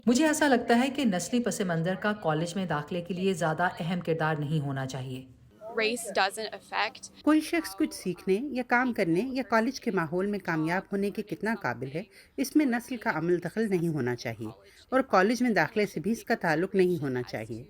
مجھے ایسا لگتا ہے کہ نسلی پس منظر کا کالج میں داخلے کے لیے زیادہ اہم کردار نہیں ہونا چاہیے۔ Race doesn't affect کوئی شخص کچھ سیکھنے یا کام کرنے یا کالج کے ماحول میں کامیاب ہونے کے کتنا قابل ہے، اس میں نسل کا عمل دخل نہیں ہونا چاہیے، اور کالج میں داخلے سے بھی اس کا تعلق نہیں ہونا چاہیے۔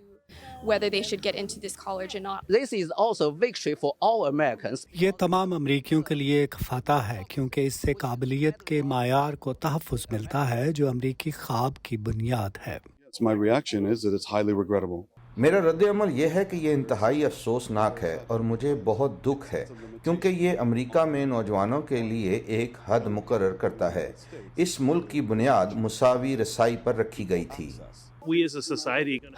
whether they should get into this college or not. This is also a victory for all Americans. یہ تمام امریکیوں کے لیے ایک فتح ہے، کیونکہ اس سے قابلیت کے معیار کو تحفظ ملتا ہے جو امریکی خواب کی بنیاد ہے۔ My reaction is that it's highly regrettable. میرا رد عمل یہ ہے کہ یہ انتہائی افسوسناک ہے اور مجھے بہت دکھ ہے، کیونکہ یہ امریکہ میں نوجوانوں کے لیے ایک حد مقرر کرتا ہے۔ اس ملک کی بنیاد مساوی رسائی پر رکھی گئی تھی۔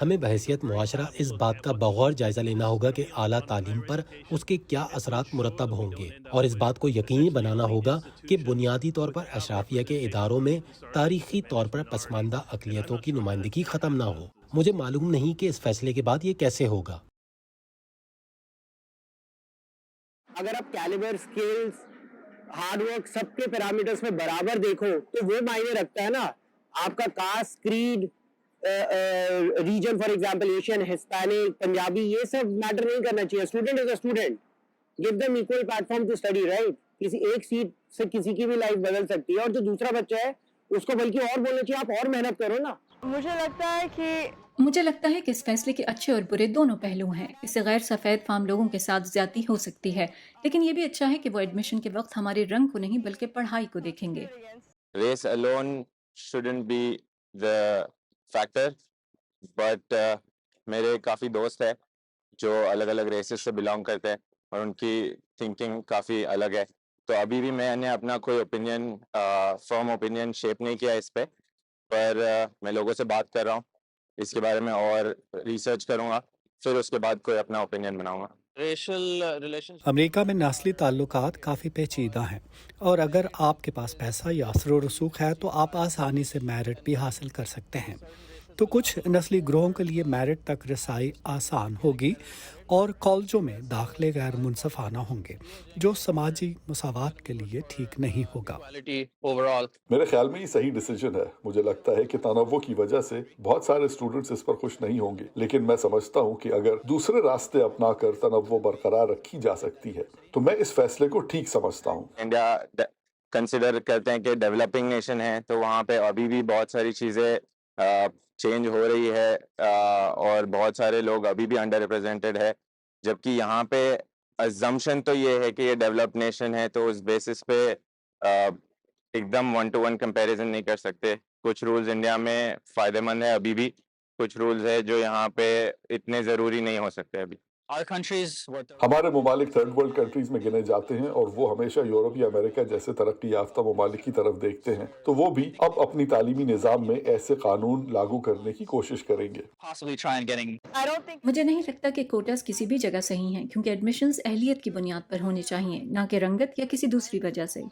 ہمیں بحیثیت معاشرہ اس بات کا بغور جائزہ لینا ہوگا کہ اعلیٰ تعلیم پر اس کے کیا اثرات مرتب ہوں گے، اور اس بات کو یقینی بنانا ہوگا کہ بنیادی طور پر اشرافیہ کے اداروں میں تاریخی طور پر پسماندہ اقلیتوں کی نمائندگی ختم نہ ہو۔ مجھے معلوم نہیں کہ اس فیصلے کے بعد یہ کیسے ہوگا۔ اگر آپ کیلیبر، سکلز، ہارڈ ورک سب کے پیرامیٹرز میں برابر دیکھو تو وہ معنی رکھتا ہے نا۔ آپ کا caste, creed, region, for example Asian, Hispanic, Punjabi, یہ سب میٹر نہیں کرنا چاہیے۔ Student is a student, give them equal platform to study, right? کسی ایک سیٹ سے کسی کی بھی لائف بدل سکتی ہے، اور جو دوسرا بچہ ہے اس کو بلکہ اور بولنا چاہیے آپ اور محنت کرو نا۔ مجھے لگتا ہے کہ اس فیصلے کے اچھے اور برے دونوں پہلو ہیں۔ اس سے غیر سفید فام لوگوں کے ساتھ زیادتی ہو سکتی ہے، لیکن یہ بھی اچھا ہے کہ وہ ایڈمیشن کے وقت ہمارے رنگ کو نہیں بلکہ پڑھائی کو دیکھیں گے۔ Race alone shouldn't be the factor, but میرے کافی دوست ہیں جو الگ الگ ریسز سے بلانگ کرتے ہیں اور ان کی تھنکنگ کافی الگ ہے، تو ابھی بھی میں نے اپنا کوئی اوپینین، فرم اوپینین شیپ نہیں کیا اس پہ، پر میں لوگوں سے بات کر رہا ہوں اس کے بارے میں اور ریسرچ کروں گا، پھر اس کے بعد کوئی اپنا اوپینین بناؤں گا۔ امریکہ میں نسلی تعلقات کافی پیچیدہ ہیں، اور اگر آپ کے پاس پیسہ یا اثر و رسوخ ہے تو آپ آسانی سے میرٹ بھی حاصل کر سکتے ہیں۔ تو کچھ نسلی گروہوں کے لیے میرٹ تک رسائی آسان ہوگی، اور کالجوں میں داخلے غیر منصفانہ ہوں گے، جو سماجی مساوات کے لیے ٹھیک نہیں ہوگا۔ میرے خیال میں یہ صحیح ڈیسیجن ہے۔ مجھے لگتا ہے کہ تنوع کی وجہ سے بہت سارے اسٹوڈنٹس اس پر خوش نہیں ہوں گے، لیکن میں سمجھتا ہوں کہ اگر دوسرے راستے اپنا کر تنوع برقرار رکھی جا سکتی ہے تو میں اس فیصلے کو ٹھیک سمجھتا ہوں۔ انڈیا کنسیڈر کرتے ہیں کہ ڈیولپنگ نیشن ہے، تو وہاں پہ ابھی بھی بہت ساری چیزیں چینج ہو رہی ہے، اور بہت سارے لوگ ابھی بھی انڈر ریپرزینٹیڈ ہے، جبکہ یہاں پہ ازمپشن تو یہ ہے کہ یہ ڈیولپ نیشن ہے، تو اس بیسس پہ ایک دم 1-to-1 کمپیریزن نہیں کر سکتے۔ کچھ رولز انڈیا میں فائدہ مند ہے ابھی بھی، کچھ رولز ہے جو یہاں پہ اتنے ضروری نہیں ہو سکتے ابھی۔ ہمارے ممالک تھرڈ ورلڈ کنٹریز میں گنے جاتے ہیں، اور وہ ہمیشہ یورپ یا امریکہ جیسے ترقی یافتہ ممالک کی طرف دیکھتے ہیں، تو وہ بھی اب اپنی تعلیمی نظام میں ایسے قانون لاگو کرنے کی کوشش کریں گے۔ مجھے نہیں لگتا کہ کوٹاز کسی بھی جگہ صحیح ہیں، کیونکہ ایڈمیشنز اہلیت کی بنیاد پر ہونے چاہیے، نہ کہ رنگت یا کسی دوسری وجہ سے۔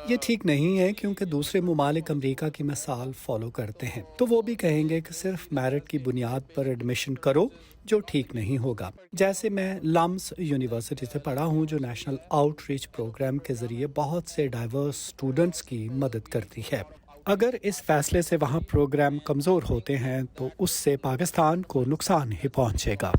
یہ ٹھیک نہیں ہے، کیونکہ دوسرے ممالک امریکہ کی مثال فالو کرتے ہیں، تو وہ بھی کہیں گے کہ صرف میرٹ کی بنیاد پر ایڈمیشن کرو، جو ٹھیک نہیں ہوگا۔ جیسے میں لمس یونیورسٹی سے پڑھا ہوں، جو نیشنل آؤٹ ریچ پروگرام کے ذریعے بہت سے ڈائیورس اسٹوڈنٹس کی مدد کرتی ہے۔ اگر اس فیصلے سے وہاں پروگرام کمزور ہوتے ہیں تو اس سے پاکستان کو نقصان ہی پہنچے گا۔